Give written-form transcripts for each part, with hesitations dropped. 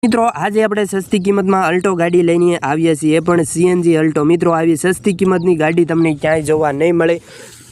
મિત્રો આજે આપણે સસ્તી કિંમતમાં અલ્ટો ગાડી લઈને આવ્યા છીએ, પણ સીએનજી અલ્ટો। મિત્રો આવી સસ્તી કિંમતની ગાડી તમને ક્યાંય જોવા નહીં મળે,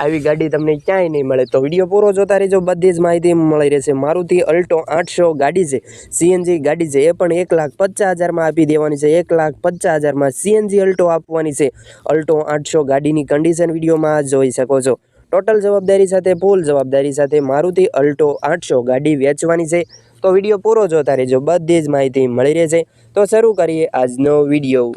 આવી ગાડી તમને ક્યાંય નહીં મળે। તો વિડીયો પૂરો જોતા રહેજો, બધી જ માહિતી મળી રહેશે। મારુતિ અલ્ટો 800 ગાડી છે, સીએનજી ગાડી છે, એ પણ 1,50,000માં આપી દેવાની છે। 1,50,000માં સીએનજી અલ્ટો આપવાની છે। અલ્ટો 800 ગાડીની કન્ડિશન વિડીયોમાં જોઈ શકો છો। ટોટલ જવાબદારી સાથે, ફૂલ જવાબદારી સાથે મારુતિ અલ્ટો 800 ગાડી વેચવાની છે। તો વિડીયો પૂરો જોતા રહેજો, બધી જ માહિતી મળી રહેશે। તો શરૂ કરીએ આજનો વિડીયો।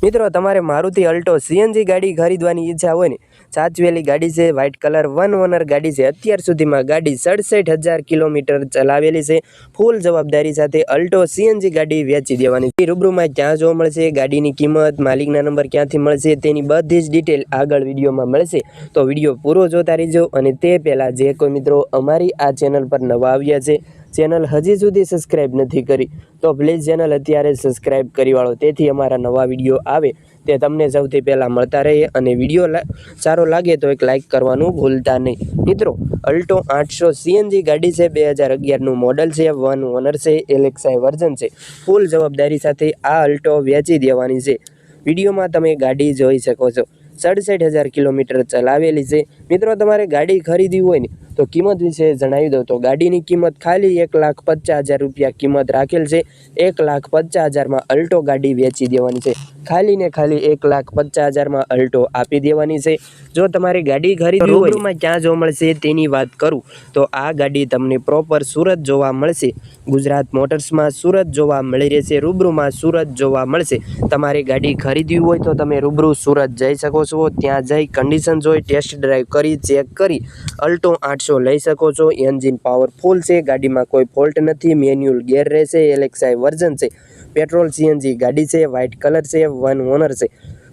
મિત્રો તમારે મારુતિ અલ્ટો સીએનજી ગાડી ખરીદવાની ઈચ્છા હોય ને, સાચવેલી ગાડી છે, વ્હાઇટ કલર 1 ઓનર ગાડી છે। અત્યાર સુધીમાં ગાડી 67,000 કિલોમીટર ચલાવેલી છે। ફૂલ જવાબદારી સાથે અલ્ટો સીએનજી ગાડી વેચી દેવાની છે। રૂબરૂમાં ક્યાં જોવા મળશે, ગાડીની કિંમત, માલિકના નંબર ક્યાંથી મળશે, તેની બધી જ ડિટેલ આગળ વિડીયોમાં મળશે। તો વિડીયો પૂરો જોતા રહેજો। અને તે પહેલાં જે કોઈ મિત્રો અમારી આ ચેનલ પર નવા આવ્યા છે, ચેનલ હજી સુધી સબસ્ક્રાઈબ નથી કરી, તો પ્લીઝ ચેનલ અત્યારે સબસ્ક્રાઈબ કરી વાળો, તેથી અમારા નવા વિડીયો આવે તે તમને સૌથી પહેલાં મળતા રહે। અને વિડીયો સારો લાગે તો એક લાઇક કરવાનું ભૂલતા નહીં। મિત્રો અલ્ટો 800 સીએનજી ગાડી છે, 2011નું મોડલ છે, 1 ઓનર છે, LXI વર્ઝન છે। ફૂલ જવાબદારી સાથે આ અલ્ટો વેચી દેવાની છે। વિડીયોમાં તમે ગાડી જોઈ શકો છો, 67,000 કિલોમીટર ચલાવેલી છે। મિત્રો તમારે ગાડી ખરીદવી હોય ને તો કિંમત વિશે જણાવી દઉં તો ગાડીની કિંમત ખાલી 1,50,000 રૂપિયા કિંમત રાખેલ છે। 1,50,000માં અલ્ટો ગાડી વેચી દેવાની છે। ખાલી ને ખાલી 1,50,000માં અલ્ટો આપી દેવાની છે। જો તમારે ગાડી ખરીદવી હોય, રૂબરૂમાં ક્યાં જોવા મળશે તેની વાત કરું તો આ ગાડી તમને પ્રોપર સુરત જોવા મળશે। ગુજરાત મોટર્સમાં સુરત જોવા મળી રહેશે, રૂબરૂમાં સુરત જોવા મળશે। તમારે ગાડી ખરીદવી હોય તો તમે રૂબરૂ સુરત જઈ શકો છો, ત્યાં જઈ કન્ડિશન જોઈ, ટેસ્ટ ડ્રાઈવ કરી, ચેક કરી અલ્ટો 800 લઈ શકો છો। એન્જિન પાવરફુલ છે, ગાડીમાં કોઈ ફોલ્ટ નથી, મેન્યુઅલ ગેર રહેશે, LXI વર્ઝન છે, પેટ્રોલ સીએનજી ગાડી છે, વ્હાઇટ કલર છે, 1 ઓનર છે,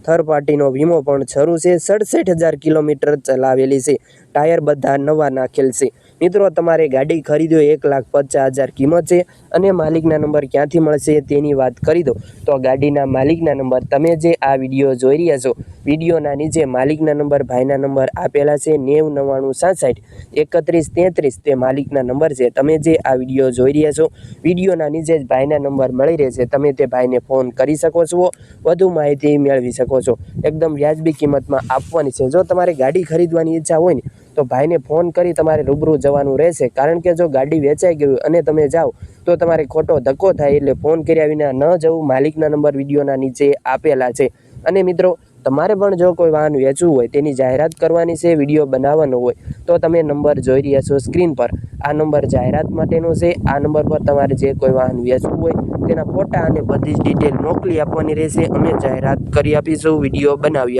થર્ડ પાર્ટીનો વીમો પણ શરૂ છે, 67,000 કિલોમીટર ચલાવેલી છે। ટાયર બધા નવા નાખેલ છે। મિત્રો તમારે ગાડી ખરીદો 1,50,000 કિંમત છે। અને માલિકના નંબર ક્યાંથી મળશે તેની વાત કરી દો તો ગાડીના માલિકના નંબર તમે જે આ વિડીયો જોઈ રહ્યા છો, વિડીયોના નીચે માલિકના નંબર, ભાઈના નંબર આપેલા છે, 90 99 67 31 33 તે માલિકના નંબર છે। તમે જે આ વિડીયો જોઈ રહ્યા છો, વિડીયોના નીચે જ ભાઈના નંબર મળી રહેશે, તમે તે ભાઈને ફોન કરી શકો છો, વધુ માહિતી મેળવી શકો છો। એકદમ વ્યાજબી કિંમતમાં આપવાની છે। જો તમારે ગાડી ખરીદવાની ઈચ્છા હોય ને તો ભાઈને ફોન કરી તમારે રૂબરૂ જવાનું રહેશે, કારણ કે જો ગાડી વેચાઈ ગઈ અને તમે જાઓ તો તમારે ખોટો ધક્કો થાય, એટલે ફોન કર્યા વિના ન જવું। માલિકના નંબર વિડીયોના નીચે આપેલા છે। અને મિત્રો તમારે પણ જો કોઈ વાહન વેચવું હોય, તેની જાહેરાત કરવાની છે, વિડીયો બનાવવાનો હોય તો તમે નંબર જોઈ રહ્યા છો સ્ક્રીન પર, આ નંબર જાહેરાત માટેનો છે। આ નંબર પર તમારે જે કોઈ વાહન વેચવું હોય તેના ફોટા અને બધી જ ડિટેલ મોકલી આપવાની રહેશે। અમે જાહેરાત કરી આપીશું, વિડીયો બનાવી આપીશું।